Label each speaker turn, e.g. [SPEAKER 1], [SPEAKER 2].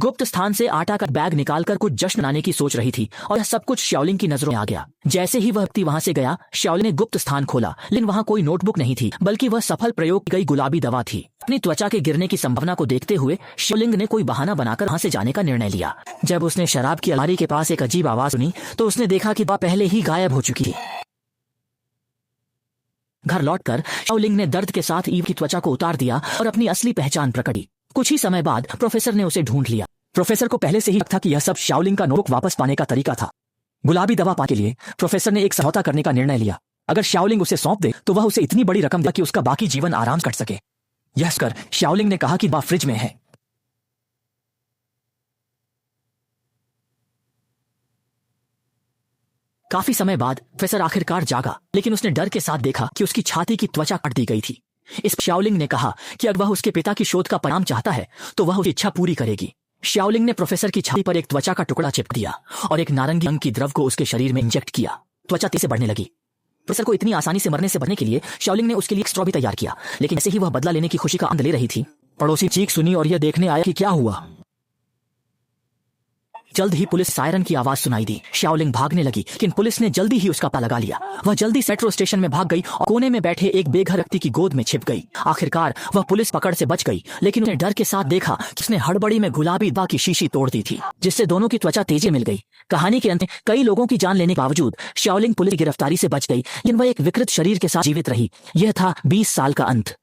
[SPEAKER 1] गुप्त स्थान से आटा का बैग निकालकर कुछ जश्न मनाने की सोच रही थी और यह सब कुछ शाओलिंग की नजरों में आ गया। जैसे ही वह व्यक्ति वहां से गया, शाओलिंग ने गुप्त स्थान खोला, लेकिन वहां कोई नोटबुक नहीं थी, बल्कि वह सफल प्रयोग की गई गुलाबी दवा थी। अपनी त्वचा के गिरने की संभावना को देखते हुए शाओलिंग ने कोई बहाना बनाकर वहां से जाने का निर्णय लिया। जब उसने शराब की अलमारी के पास एक अजीब आवाज सुनी तो उसने देखा कि दवा पहले ही गायब हो चुकी थी। घर लौटकर शाओलिंग ने दर्द के साथ ईव की त्वचा को उतार दिया और अपनी असली पहचान प्रकट की। कुछ ही समय बाद प्रोफेसर ने उसे ढूंढ लिया। प्रोफेसर को पहले से ही था कि यह सब शाओलिंग का नोटबुक वापस पाने का तरीका था। गुलाबी दवा पाने के लिए प्रोफेसर ने एक समझौता करने का निर्णय लिया। अगर शाओलिंग उसे सौंप दे तो वह उसे इतनी बड़ी रकम देगा कि उसका बाकी जीवन आराम से कट सके। यह कर शाओलिंग ने कहा कि दवा फ्रिज में है। काफी समय बाद प्रोफेसर आखिरकार जागा, लेकिन उसने डर के साथ देखा कि उसकी छाती की त्वचा काट दी गई थी। इस पर शाओलिंग ने कहा कि अगर वह उसके पिता की शोध का परिणाम चाहता है तो वह उसकी इच्छा पूरी करेगी। शाओलिंग ने प्रोफेसर की छाती पर एक त्वचा का टुकड़ा चिपक दिया और एक नारंगी रंग की द्रव को उसके शरीर में इंजेक्ट किया। त्वचा तेजी से बढ़ने लगी। प्रोफेसर को इतनी आसानी से मरने से बचने के लिए शाओलिंग ने उसके लिए एक स्ट्रॉ भी तैयार किया, लेकिन जैसे ही वह बदला लेने की खुशी का आनंद ले रही थी, पड़ोसी चीख सुनी और यह देखने आया कि क्या हुआ। जल्द ही पुलिस सायरन की आवाज सुनाई दी। शाओलिंग भागने लगी, लेकिन पुलिस ने जल्दी ही उसका पता लगा लिया। वह जल्दी मेट्रो स्टेशन में भाग गई और कोने में बैठे एक बेघर व्यक्ति की गोद में छिप गई। आखिरकार वह पुलिस पकड़ से बच गई, लेकिन उसने डर के साथ देखा कि उसने हड़बड़ी में गुलाबी दवा की शीशी तोड़ दी थी, जिससे दोनों की त्वचा तेजी मिल गई। कहानी के अंत में कई लोगों की जान लेने के बावजूद शाओलिंग पुलिस की गिरफ्तारी से बच गई, लेकिन वह एक विकृत शरीर के साथ जीवित रही। यह था 20 साल का अंत।